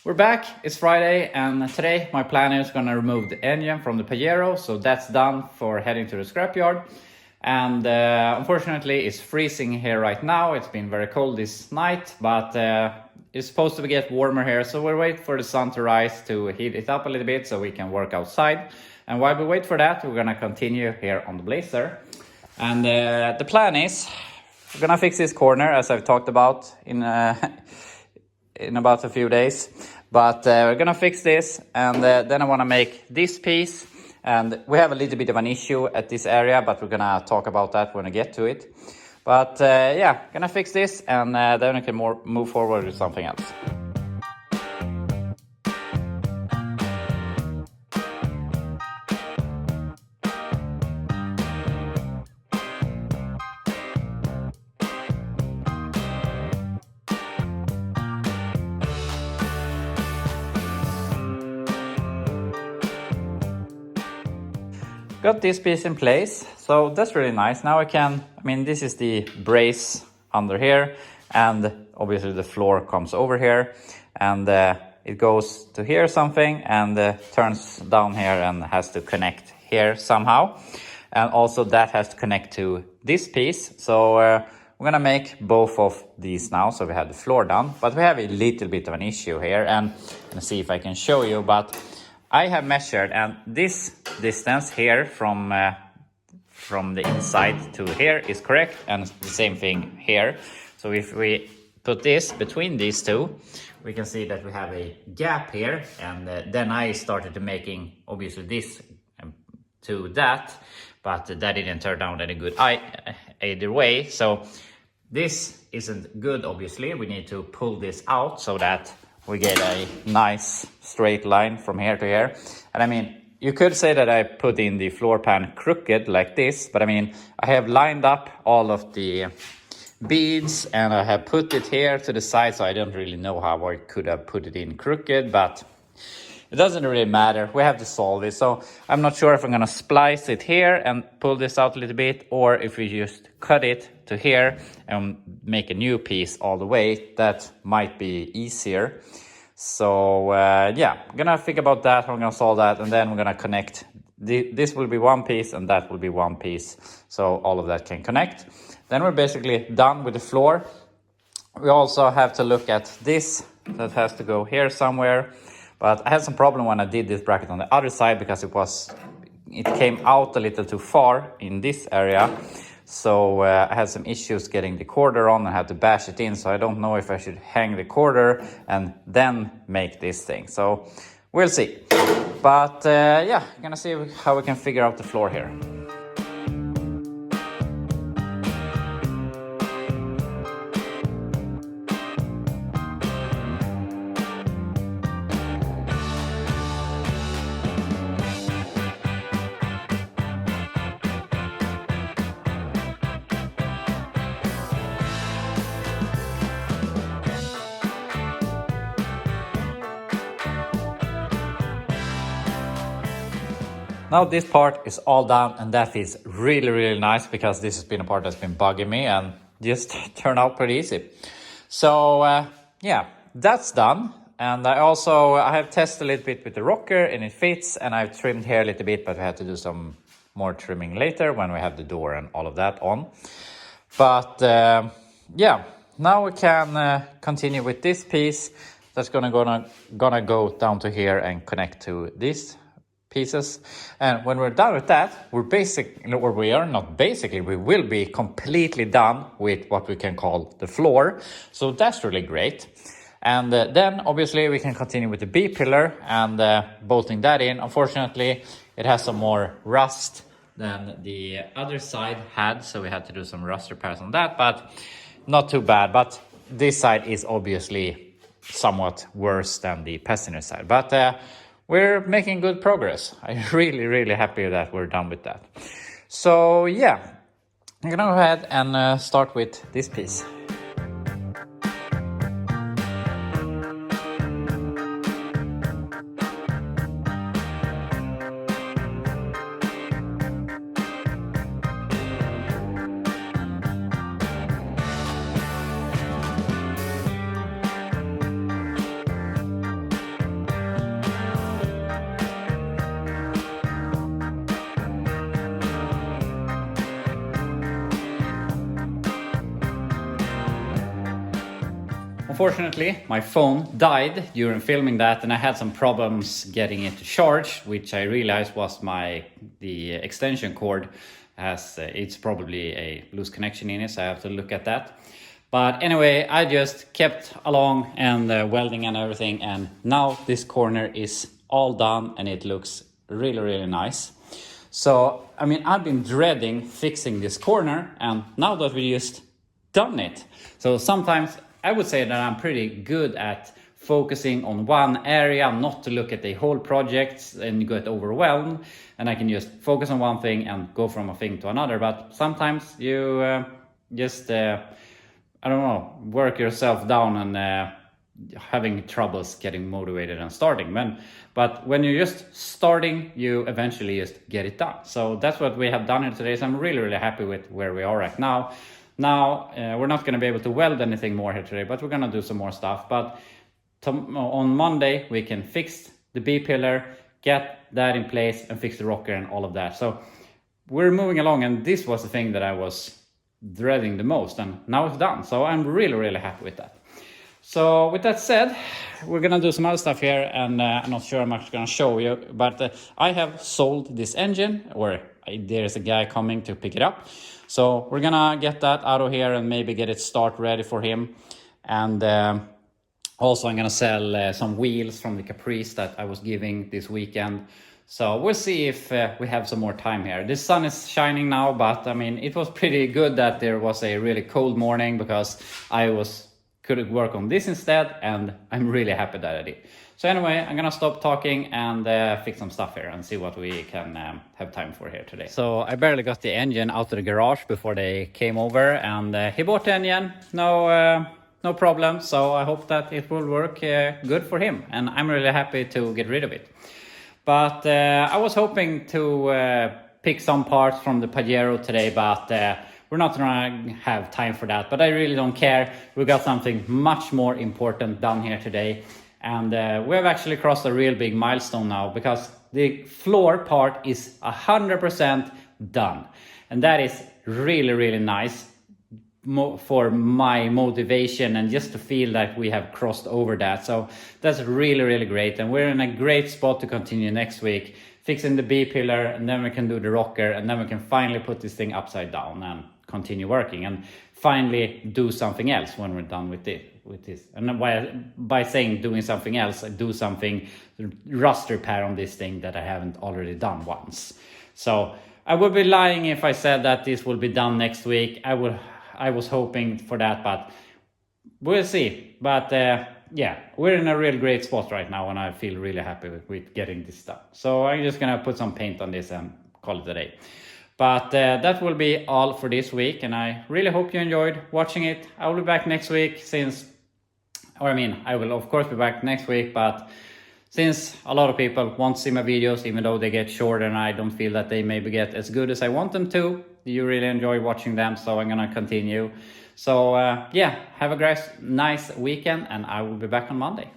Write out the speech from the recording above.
We're back, it's Friday, and today my plan is gonna remove the engine from the Pajero, so that's done for heading to the scrapyard. And unfortunately it's freezing here right now. It's been very cold this night, but it's supposed to get warmer here, so we'll wait for the sun to rise to heat it up a little bit so we can work outside. And while we wait for that, we're gonna continue here on the Blazer. And the plan is, we're gonna fix this corner as I've talked about in about a few days. But we're gonna fix this, and then I wanna make this piece. And we have a little bit of an issue at this area, but we're gonna talk about that when I get to it. But yeah, gonna fix this, and then we can move forward with something else. Got this piece in place, so that's really nice. Now this is the brace under here, and obviously the floor comes over here, and it goes to here something, and turns down here and has to connect here somehow. And also that has to connect to this piece, so we're gonna make both of these now, so we have the floor done. But we have a little bit of an issue here, and let's see if I can show you, but I have measured, and this distance here from the inside to here is correct, and the same thing here. So if we put this between these two, we can see that we have a gap here, and then I started to making obviously this to that, but that didn't turn out any good either way. So this isn't good, obviously. We need to pull this out so that we get a nice straight line from here to here. And I mean, you could say that I put in the floor pan crooked like this, but I mean, I have lined up all of the beads and I have put it here to the side, so I don't really know how I could have put it in crooked, but it doesn't really matter. We have to solve it. So I'm not sure if I'm gonna splice it here and pull this out a little bit, or if we just cut it to here and make a new piece all the way. That might be easier. So yeah, I'm gonna think about that. I'm gonna solve that, and then we're gonna connect. This will be one piece and that will be one piece, so all of that can connect. Then we're basically done with the floor. We also have to look at this. That has to go here somewhere. But I had some problem when I did this bracket on the other side, because it came out a little too far in this area. So I had some issues getting the quarter on and had to bash it in. So I don't know if I should hang the quarter and then make this thing. So we'll see. But yeah, gonna see how we can figure out the floor here. Now this part is all done, and that is really, really nice, because this has been a part that's been bugging me and just turned out pretty easy. So yeah, that's done. And I have tested a little bit with the rocker, and it fits, and I've trimmed here a little bit, but we have to do some more trimming later when we have the door and all of that on. But yeah, now we can continue with this piece that's gonna go down to here and connect to this pieces. And when we're done with that, we will be completely done with what we can call the floor. So that's really great. And then obviously we can continue with the B pillar and bolting that in. Unfortunately, it has some more rust than the other side had, so we had to do some rust repairs on that, but not too bad. But this side is obviously somewhat worse than the passenger side, but we're making good progress. I'm really, really happy that we're done with that. So yeah, I'm gonna go ahead and start with this piece. Unfortunately, my phone died during filming that, and I had some problems getting it to charge, which I realized was the extension cord has it's probably a loose connection in it, so I have to look at that. But anyway, I just kept along and welding and everything, and now this corner is all done and it looks really, really nice. So, I mean, I've been dreading fixing this corner, and now that we just done it. So sometimes I would say that I'm pretty good at focusing on one area, not to look at the whole project and get overwhelmed, and I can just focus on one thing and go from a thing to another. But sometimes you just I don't know, work yourself down and having troubles getting motivated and starting. But when you're just starting, you eventually just get it done. So that's what we have done here today. So I'm really, really happy with where we are right now. Now, we're not going to be able to weld anything more here today, but we're going to do some more stuff. But on Monday, we can fix the B-pillar, get that in place, and fix the rocker and all of that. So we're moving along, and this was the thing that I was dreading the most, and now it's done. So I'm really, really happy with that. So with that said, we're going to do some other stuff here, and I'm not sure I'm actually going to show you, but I have sold this engine, or there's a guy coming to pick it up. So we're gonna get that out of here and maybe get it start ready for him. And also I'm gonna sell some wheels from the Caprice that I was giving this weekend. So we'll see if we have some more time here. The sun is shining now, but I mean, it was pretty good that there was a really cold morning, because I could work on this instead, and I'm really happy that I did. So anyway, I'm gonna stop talking and fix some stuff here and see what we can have time for here today. So I barely got the engine out of the garage before they came over, and he bought the engine, no problem. So I hope that it will work good for him, and I'm really happy to get rid of it. But I was hoping to pick some parts from the Pajero today, but we're not gonna have time for that. But I really don't care. We got something much more important done here today. And we have actually crossed a real big milestone now, because the floor part is 100% done. And that is really, really nice for my motivation, and just to feel that we have crossed over that. So that's really, really great. And we're in a great spot to continue next week, fixing the B-pillar, and then we can do the rocker, and then we can finally put this thing upside down and continue working, and finally do something else when we're done with this. And by saying doing something else, I do something rust repair on this thing that I haven't already done once. So I would be lying if I said that this will be done next week. I was hoping for that, but we'll see. But yeah, we're in a real great spot right now, and I feel really happy with getting this done. So I'm just gonna put some paint on this and call it a day. But that will be all for this week, and I really hope you enjoyed watching it. I will be back next week, I will of course be back next week, but since a lot of people won't see my videos, even though they get short and I don't feel that they maybe get as good as I want them to, you really enjoy watching them, so I'm gonna continue. So yeah, have a nice weekend, and I will be back on Monday.